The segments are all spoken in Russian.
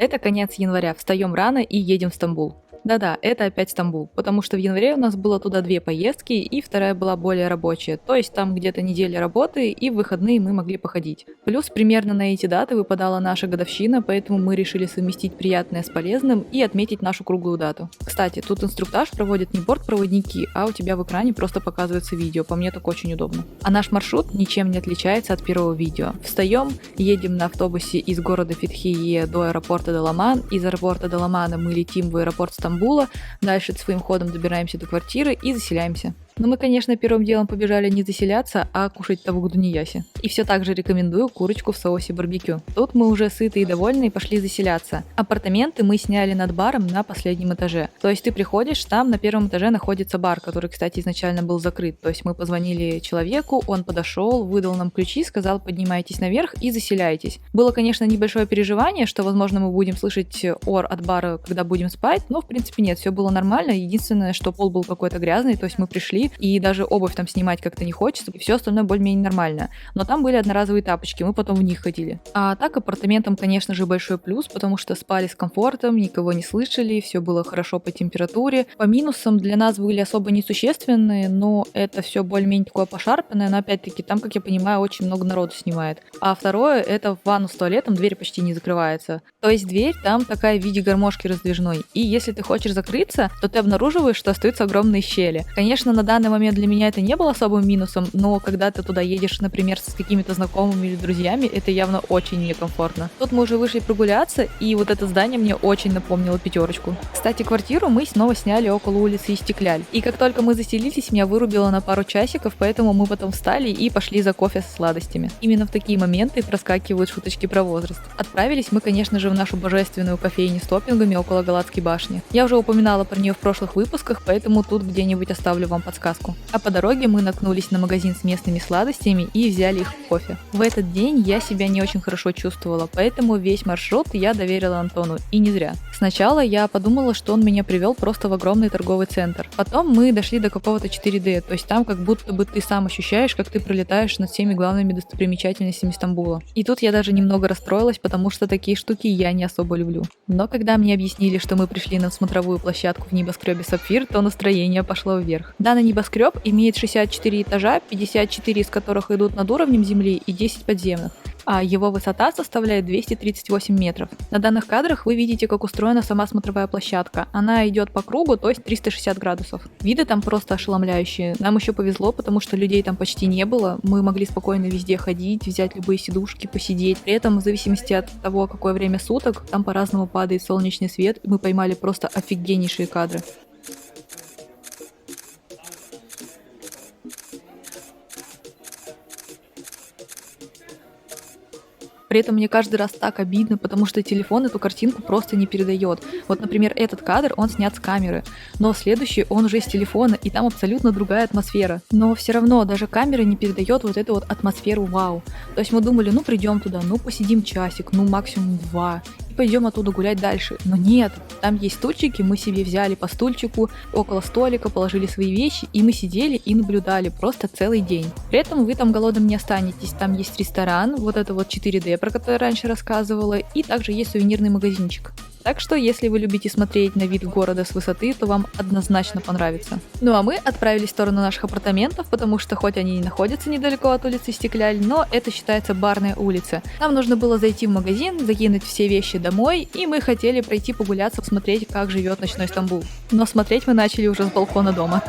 Это конец января, встаем рано и едем в Стамбул. Да-да, это опять Стамбул, потому что в январе у нас было туда 2 поездки, и вторая была более рабочая, то есть там где-то неделя работы, и в выходные мы могли походить. Плюс примерно на эти даты выпадала наша годовщина, поэтому мы решили совместить приятное с полезным и отметить нашу круглую дату. Кстати, тут инструктаж проводят не бортпроводники, а у тебя в экране просто показывается видео, по мне так очень удобно. А наш маршрут ничем не отличается от первого видео. Встаем, едем на автобусе из города Фетхие до аэропорта Даламан, из аэропорта Даламана мы летим в аэропорт Стамбула, дальше своим ходом добираемся до квартиры и заселяемся. Но мы, конечно, первым делом побежали не заселяться, а кушать тавук дунияси. И все так же рекомендую курочку в соусе барбекю. Тут мы уже сыты и довольны и пошли заселяться. Апартаменты мы сняли над баром на последнем этаже. То есть ты приходишь, там на первом этаже находится бар, который, кстати, изначально был закрыт. То есть мы позвонили человеку, он подошел, выдал нам ключи, сказал: поднимайтесь наверх и заселяйтесь. Было, конечно, небольшое переживание, что, возможно, мы будем слышать ор от бара, когда будем спать, но, в принципе, нет, все было нормально. Единственное, что пол был какой-то грязный, то есть мы пришли, и даже обувь там снимать как-то не хочется, и все остальное более-менее нормально. Но там были одноразовые тапочки, мы потом в них ходили. А так, апартаментам, конечно же, большой плюс, потому что спали с комфортом, никого не слышали, все было хорошо по температуре. По минусам для нас были особо несущественные, но это все более-менее такое пошарпанное, но опять-таки там, как я понимаю, очень много народу снимает. А второе, это в ванну с туалетом дверь почти не закрывается. То есть дверь там такая в виде гармошки раздвижной. И если ты хочешь закрыться, то ты обнаруживаешь, что остаются огромные щели. Конечно, на данный момент для меня это не было особым минусом, но когда ты туда едешь, например, с какими-то знакомыми или друзьями, это явно очень некомфортно. Тут мы уже вышли прогуляться, и вот это здание мне очень напомнило пятерочку. Кстати, квартиру мы снова сняли около улицы Истекляль. И как только мы заселились, меня вырубило на пару часиков, поэтому мы потом встали и пошли за кофе со сладостями. Именно в такие моменты проскакивают шуточки про возраст. Отправились мы, конечно же, в нашу божественную кофейню с топпингами около Галатской башни. Я уже упоминала про нее в прошлых выпусках, поэтому тут где-нибудь оставлю вам подсказку. А по дороге мы наткнулись на магазин с местными сладостями и взяли их в кофе. В этот день я себя не очень хорошо чувствовала, поэтому весь маршрут я доверила Антону, и не зря. Сначала я подумала, что он меня привел просто в огромный торговый центр. Потом мы дошли до какого-то 4D, то есть там как будто бы ты сам ощущаешь, как ты пролетаешь над всеми главными достопримечательностями Стамбула. И тут я даже немного расстроилась, потому что такие штуки я не особо люблю. Но когда мне объяснили, что мы пришли на смотровую площадку в небоскребе Сапфир, то настроение пошло вверх. Данный небоскреб имеет 64 этажа, 54 из которых идут над уровнем земли и 10 подземных. А его высота составляет 238 метров. На данных кадрах вы видите, как устроена сама смотровая площадка. Она идет по кругу, то есть 360 градусов. Виды там просто ошеломляющие. Нам еще повезло, потому что людей там почти не было. Мы могли спокойно везде ходить, взять любые сидушки, посидеть. При этом, в зависимости от того, какое время суток, там по-разному падает солнечный свет, и мы поймали просто офигеннейшие кадры. При этом мне каждый раз так обидно, потому что телефон эту картинку просто не передает. Вот, например, этот кадр, он снят с камеры, но следующий, он уже с телефона, и там абсолютно другая атмосфера. Но все равно даже камера не передает вот эту вот атмосферу вау. То есть мы думали, ну придем туда, ну посидим часик, ну максимум 2. И пойдем оттуда гулять дальше. Но нет, там есть стульчики, мы себе взяли по стульчику, около столика положили свои вещи, и мы сидели и наблюдали просто целый день. При этом вы там голодным не останетесь, там есть ресторан, вот это вот 4D, про который я раньше рассказывала, и также есть сувенирный магазинчик. Так что, если вы любите смотреть на вид города с высоты, то вам однозначно понравится. Ну а мы отправились в сторону наших апартаментов, потому что хоть они и находятся недалеко от улицы Истекляль, но это считается барная улица. Нам нужно было зайти в магазин, закинуть все вещи домой, и мы хотели пройти погуляться, посмотреть, как живет ночной Стамбул. Но смотреть мы начали уже с балкона дома.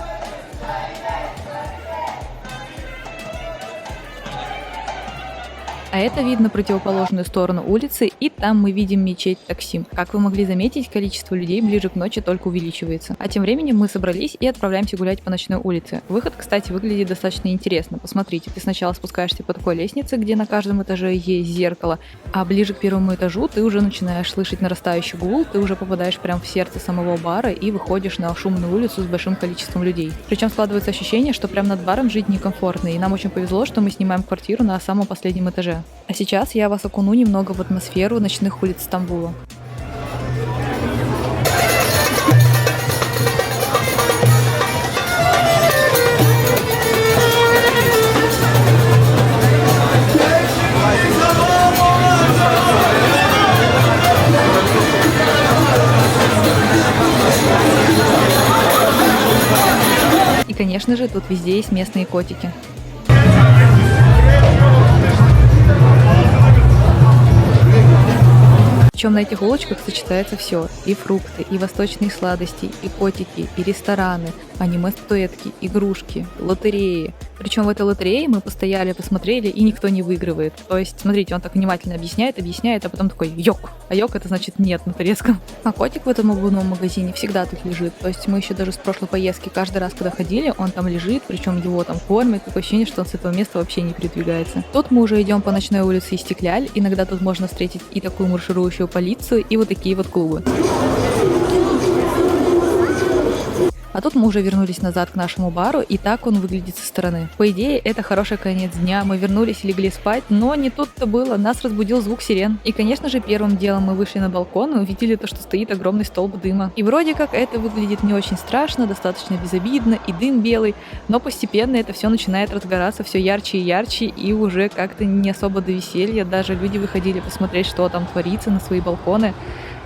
А это видно противоположную сторону улицы, и там мы видим мечеть Таксим. Как вы могли заметить, количество людей ближе к ночи только увеличивается. А тем временем мы собрались и отправляемся гулять по ночной улице. Выход, кстати, выглядит достаточно интересно. Посмотрите, ты сначала спускаешься по такой лестнице, где на каждом этаже есть зеркало, а ближе к первому этажу ты уже начинаешь слышать нарастающий гул, ты уже попадаешь прямо в сердце самого бара и выходишь на шумную улицу с большим количеством людей. Причем складывается ощущение, что прямо над баром жить некомфортно, и нам очень повезло, что мы снимаем квартиру на самом последнем этаже. А сейчас я вас окуну немного в атмосферу ночных улиц Стамбула. конечно же, тут везде есть местные котики. Причем на этих улочках сочетается все: и фрукты, и восточные сладости, и котики, и рестораны, аниме-статуэтки, игрушки, лотереи. Причем в этой лотерее мы постояли, посмотрели, и никто не выигрывает. То есть, смотрите, он так внимательно объясняет, а потом такой йок. А йок это значит нет на турецком. А котик в этом обувном магазине всегда тут лежит. То есть мы еще даже с прошлой поездки каждый раз, когда ходили, он там лежит, причем его там кормят. Такое ощущение, что он с этого места вообще не передвигается. Тут мы уже идем по ночной улице Истекляль. Иногда тут можно встретить и такую марширующую полицию, и вот такие вот клубы. А тут мы уже вернулись назад к нашему бару, и так он выглядит со стороны. По идее, это хороший конец дня, мы вернулись и легли спать, но не тут-то было, нас разбудил звук сирен. И, конечно же, первым делом мы вышли на балкон и увидели то, что стоит огромный столб дыма. И вроде как это выглядит не очень страшно, достаточно безобидно, и дым белый, но постепенно это все начинает разгораться все ярче и ярче, и уже как-то не особо до веселья, даже люди выходили посмотреть, что там творится, на свои балконы.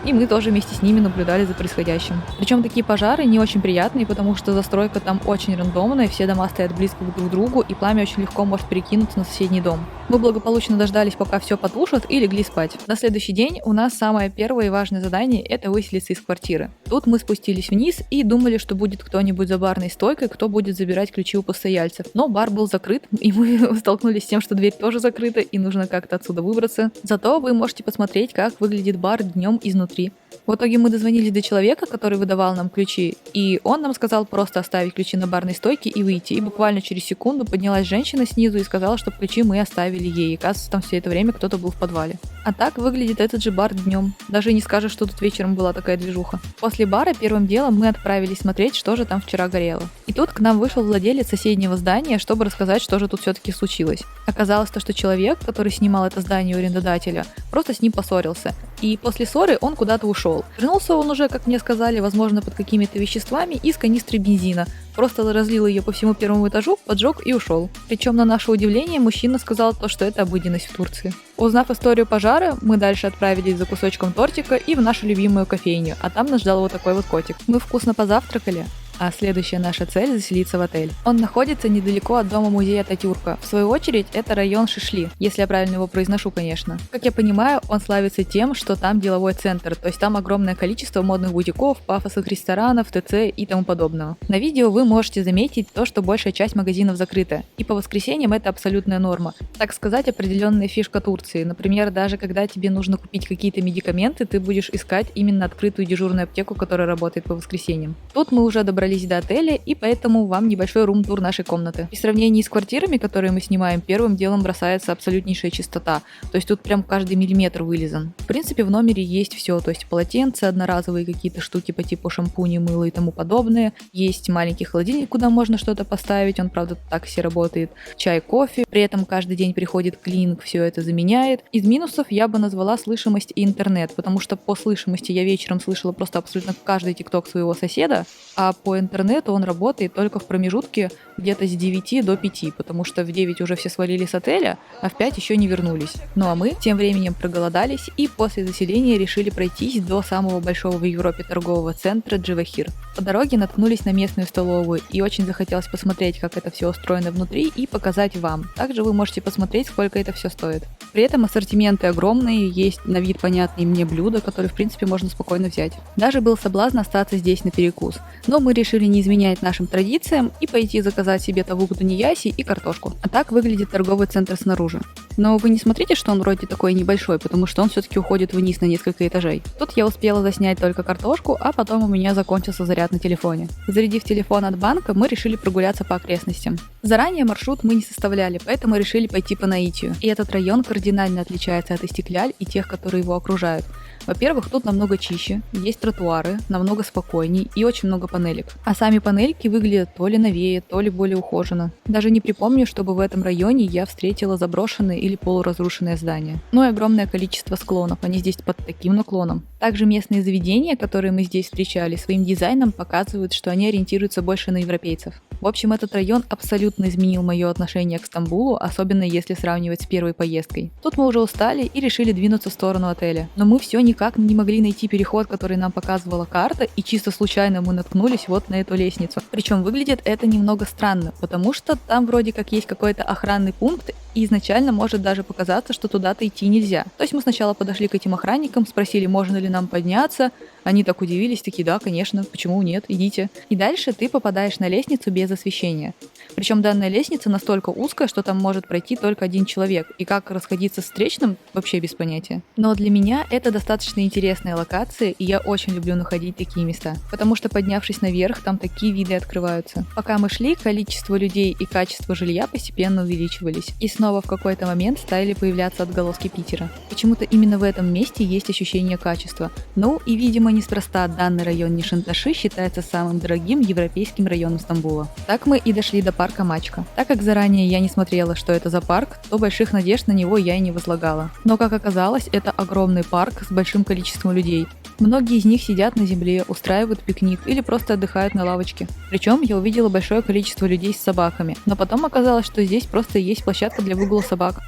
И мы тоже вместе с ними наблюдали за происходящим. Причем такие пожары не очень приятные, потому что застройка там очень рандомная, все дома стоят близко друг к другу, и пламя очень легко может перекинуться на соседний дом. Мы благополучно дождались, пока все потушат, и легли спать. На следующий день у нас самое первое и важное задание – это выселиться из квартиры. Тут мы спустились вниз и думали, что будет кто-нибудь за барной стойкой, кто будет забирать ключи у постояльцев. Но бар был закрыт, и мы столкнулись с тем, что дверь тоже закрыта, и нужно как-то отсюда выбраться. Зато вы можете посмотреть, как выглядит бар днем изнутри. В итоге мы дозвонились до человека, который выдавал нам ключи, и он нам сказал просто оставить ключи на барной стойке и выйти. И буквально через секунду поднялась женщина снизу и сказала, что ключи мы оставили ей. И, оказывается, там все это время кто-то был в подвале. А так выглядит этот же бар днем. Даже не скажешь, что тут вечером была такая движуха. После бара первым делом мы отправились смотреть, что же там вчера горело. И тут к нам вышел владелец соседнего здания, чтобы рассказать, что же тут все-таки случилось. Оказалось то, что человек, который снимал это здание у арендодателя, просто с ним поссорился. И после ссоры он куда-то ушел. Вернулся он уже, как мне сказали, возможно, под какими-то веществами из канистры бензина. Просто разлил ее по всему первому этажу, поджег и ушел. Причем, на наше удивление, мужчина сказал то, что это обыденность в Турции. Узнав историю пожара, мы дальше отправились за кусочком тортика и в нашу любимую кофейню, а там нас ждал вот такой вот котик. Мы вкусно позавтракали. А следующая наша цель – заселиться в отель. Он находится недалеко от дома-музея Ататюрка. В свою очередь, это район Шишли, если я правильно его произношу, конечно. Как я понимаю, он славится тем, что там деловой центр, то есть там огромное количество модных бутиков, пафосных ресторанов, ТЦ и тому подобного. На видео вы можете заметить то, что большая часть магазинов закрыта. И по воскресеньям это абсолютная норма. Так сказать, определенная фишка Турции. Например, даже когда тебе нужно купить какие-то медикаменты, ты будешь искать именно открытую дежурную аптеку, которая работает по воскресеньям. Тут мы уже добрались до отеля, и поэтому вам небольшой рум-тур нашей комнаты. В сравнении с квартирами, которые мы снимаем, первым делом бросается абсолютнейшая чистота. То есть тут прям каждый миллиметр вылизан. В принципе, в номере есть все, то есть полотенца, одноразовые какие-то штуки по типу шампуня, мыла и тому подобное. Есть маленький холодильник, куда можно что-то поставить, он, правда, так все работает. Чай, кофе. При этом каждый день приходит клининг, все это заменяет. Из минусов я бы назвала слышимость и интернет, потому что по слышимости я вечером слышала просто абсолютно каждый тикток своего соседа, а по интернету он работает только в промежутке где-то с 9 до 5, потому что в 9 уже все свалили с отеля, а в 5 еще не вернулись. Ну а мы тем временем проголодались и после заселения решили пройтись до самого большого в Европе торгового центра Дживахир. По дороге наткнулись на местную столовую и очень захотелось посмотреть, как это все устроено внутри и показать вам. Также вы можете посмотреть, сколько это все стоит. При этом ассортименты огромные, есть на вид понятные мне блюда, которые в принципе можно спокойно взять. Даже был соблазн остаться здесь на перекус, но мы решили не изменять нашим традициям и пойти заказать себе тавук дунияси и картошку. А так выглядит торговый центр снаружи. Но вы не смотрите, что он вроде такой небольшой, потому что он все-таки уходит вниз на несколько этажей. Тут я успела заснять только картошку, а потом у меня закончился заряд на телефоне. Зарядив телефон от банка, мы решили прогуляться по окрестностям. Заранее маршрут мы не составляли, поэтому решили пойти по наитию. И этот район кардинально отличается от Истекляль и тех, которые его окружают. Во-первых, тут намного чище, есть тротуары, намного спокойней и очень много панелек. А сами панельки выглядят то ли новее, то ли более ухоженно. Даже не припомню, чтобы в этом районе я встретила заброшенное или полуразрушенное здание. Ну и огромное количество склонов, они здесь под таким наклоном. Также местные заведения, которые мы здесь встречали, своим дизайном показывают, что они ориентируются больше на европейцев. В общем, этот район абсолютно изменил мое отношение к Стамбулу, особенно если сравнивать с первой поездкой. Тут мы уже устали и решили двинуться в сторону отеля. Но мы все никак не могли найти переход, который нам показывала карта, и чисто случайно мы наткнулись вот на эту лестницу. Причем выглядит это немного странно, потому что там вроде как есть какой-то охранный пункт, и изначально может даже показаться, что туда-то идти нельзя. То есть мы сначала подошли к этим охранникам, спросили, можно ли нам подняться. Они так удивились, такие, да, конечно, почему нет, идите. И дальше ты попадаешь на лестницу без освещения. Причем данная лестница настолько узкая, что там может пройти только один человек, и как расходиться с встречным, вообще без понятия. Но для меня это достаточно интересная локация, и я очень люблю находить такие места, потому что, поднявшись наверх, там такие виды открываются. Пока мы шли, количество людей и качество жилья постепенно увеличивались, и снова в какой-то момент стали появляться отголоски Питера. Почему-то именно в этом месте есть ощущение качества. Ну и, видимо, неспроста данный район Нишанташи считается самым дорогим европейским районом Стамбула. Так мы и дошли до парка Мачка. Так как заранее я не смотрела, что это за парк, то больших надежд на него я и не возлагала. Но, как оказалось, это огромный парк с большим количеством людей. Многие из них сидят на земле, устраивают пикник или просто отдыхают на лавочке. Причем я увидела большое количество людей с собаками, но потом оказалось, что здесь просто есть площадка для выгула собак.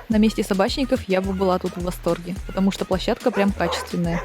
На месте собачников я бы была тут в восторге, потому что площадка прям качественная.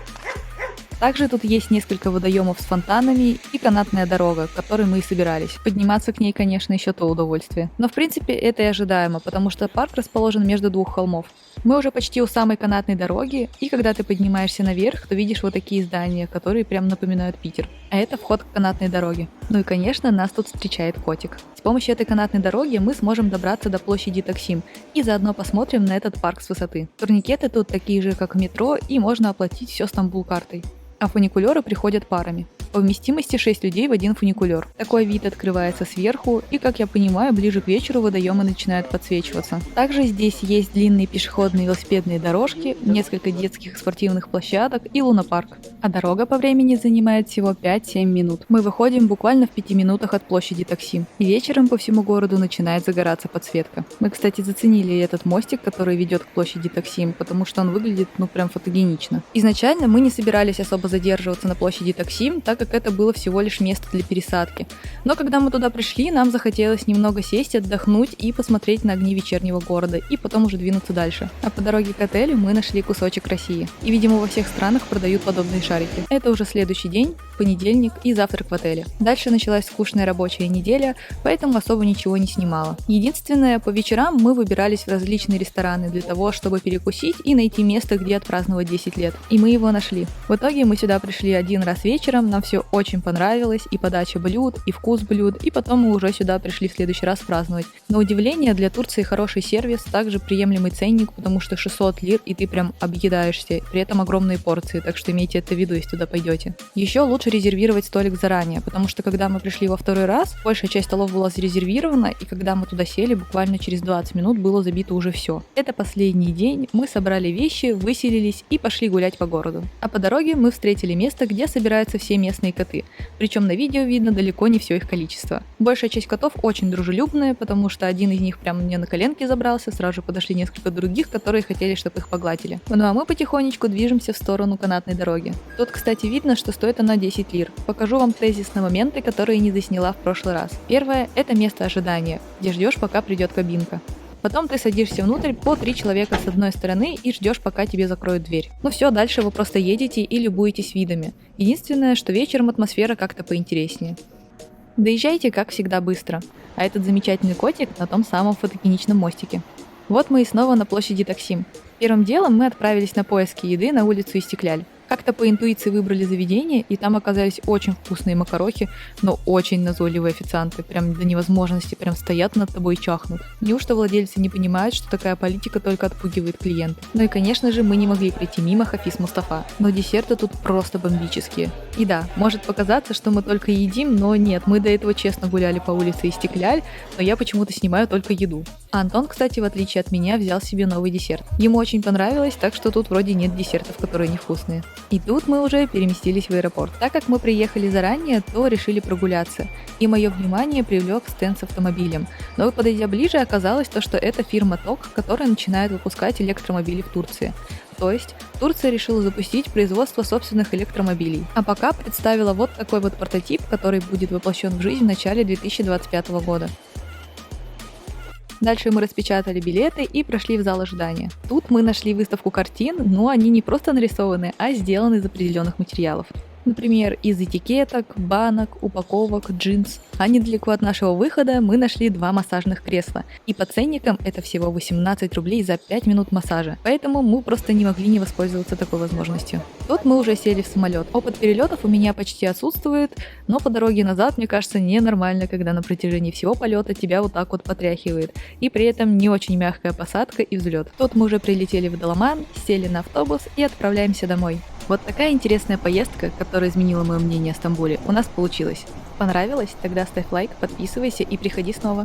Также тут есть несколько водоемов с фонтанами и канатная дорога, к которой мы и собирались. Подниматься к ней, конечно, еще то удовольствие. Но в принципе это и ожидаемо, потому что парк расположен между двух холмов. Мы уже почти у самой канатной дороги, и когда ты поднимаешься наверх, то видишь вот такие здания, которые прям напоминают Питер. А это вход к канатной дороге. Ну и, конечно, нас тут встречает котик. С помощью этой канатной дороги мы сможем добраться до площади Таксим и заодно посмотрим на этот парк с высоты. Турникеты тут такие же, как в метро, и можно оплатить все Стамбул картой. А фуникулеры приходят парами. По вместимости 6 людей в один фуникулер. Такой вид открывается сверху, и, как я понимаю, ближе к вечеру водоемы начинают подсвечиваться. Также здесь есть длинные пешеходные велосипедные дорожки, несколько детских спортивных площадок и лунопарк. А дорога по времени занимает всего 5-7 минут. Мы выходим буквально в 5 минутах от площади Таксим. И вечером по всему городу начинает загораться подсветка. Мы, кстати, заценили этот мостик, который ведет к площади Таксим, потому что он выглядит, прям фотогенично. Изначально мы не собирались особо задерживаться на площади Таксим, так как это было всего лишь место для пересадки. Но когда мы туда пришли, нам захотелось немного сесть, отдохнуть и посмотреть на огни вечернего города, и потом уже двинуться дальше. А по дороге к отелю мы нашли кусочек России. И, видимо, во всех странах продают подобные шарики. Это уже следующий день, понедельник и завтрак в отеле. Дальше началась скучная рабочая неделя, поэтому особо ничего не снимала. Единственное, по вечерам мы выбирались в различные рестораны для того, чтобы перекусить и найти место, где отпраздновать 10 лет. И мы его нашли. В итоге мы сюда пришли один раз вечером, нам все очень понравилось, и подача блюд, и вкус блюд, и потом мы уже сюда пришли в следующий раз праздновать. На удивление, для Турции хороший сервис, также приемлемый ценник, потому что 600 лир, и ты прям объедаешься, при этом огромные порции, так что имейте это в виду, если туда пойдете. Еще лучше резервировать столик заранее, потому что когда мы пришли во второй раз, большая часть столов была зарезервирована, и когда мы туда сели, буквально через 20 минут было забито уже все. Это последний день, мы собрали вещи, выселились и пошли гулять по городу. А по дороге мы встретили место, где собираются все местные коты. Причем на видео видно далеко не все их количество. Большая часть котов очень дружелюбная, потому что один из них прямо мне на коленки забрался, сразу же подошли несколько других, которые хотели, чтобы их погладили. Ну а мы потихонечку движемся в сторону канатной дороги. Тут, кстати, видно, что стоит она 10 лир. Покажу вам тезисные моменты, которые не засняла в прошлый раз. Первое – это место ожидания, где ждешь, пока придет кабинка. Потом ты садишься внутрь по 3 человека с одной стороны и ждешь, пока тебе закроют дверь. Ну все, дальше вы просто едете и любуетесь видами. Единственное, что вечером атмосфера как-то поинтереснее. Доезжайте, как всегда, быстро. А этот замечательный котик на том самом фотогеничном мостике. Вот мы и снова на площади Таксим. Первым делом мы отправились на поиски еды на улицу Истекляль. Как-то по интуиции выбрали заведение, и там оказались очень вкусные макарохи, но очень назойливые официанты, прям до невозможности, прям стоят над тобой и чахнут. Неужто владельцы не понимают, что такая политика только отпугивает клиентов? Ну и, конечно же, мы не могли пройти мимо Хафиз Мустафа, но десерты тут просто бомбические. И да, может показаться, что мы только едим, но нет, мы до этого честно гуляли по улице Истекляль, но я почему-то снимаю только еду. А Антон, кстати, в отличие от меня, взял себе новый десерт. Ему очень понравилось, так что тут вроде нет десертов, которые невкусные. И тут мы уже переместились в аэропорт. Так как мы приехали заранее, то решили прогуляться. И мое внимание привлек стенд с автомобилем. Но подойдя ближе, оказалось то, что это фирма ТОК, которая начинает выпускать электромобили в Турции. То есть Турция решила запустить производство собственных электромобилей. А пока представила вот такой вот прототип, который будет воплощен в жизнь в начале 2025 года. Дальше мы распечатали билеты и прошли в зал ожидания. Тут мы нашли выставку картин, но они не просто нарисованы, а сделаны из определенных материалов. Например, из этикеток, банок, упаковок, джинс. А недалеко от нашего выхода мы нашли 2 массажных кресла. И по ценникам это всего 18 рублей за 5 минут массажа. Поэтому мы просто не могли не воспользоваться такой возможностью. Тут мы уже сели в самолет. Опыт перелетов у меня почти отсутствует, но по дороге назад, мне кажется, ненормально, когда на протяжении всего полета тебя вот так вот потряхивает. И при этом не очень мягкая посадка и взлет. Тут мы уже прилетели в Даламан, сели на автобус и отправляемся домой. Вот такая интересная поездка, которая изменила мое мнение о Стамбуле, у нас получилась. Понравилось? Тогда ставь лайк, подписывайся и приходи снова.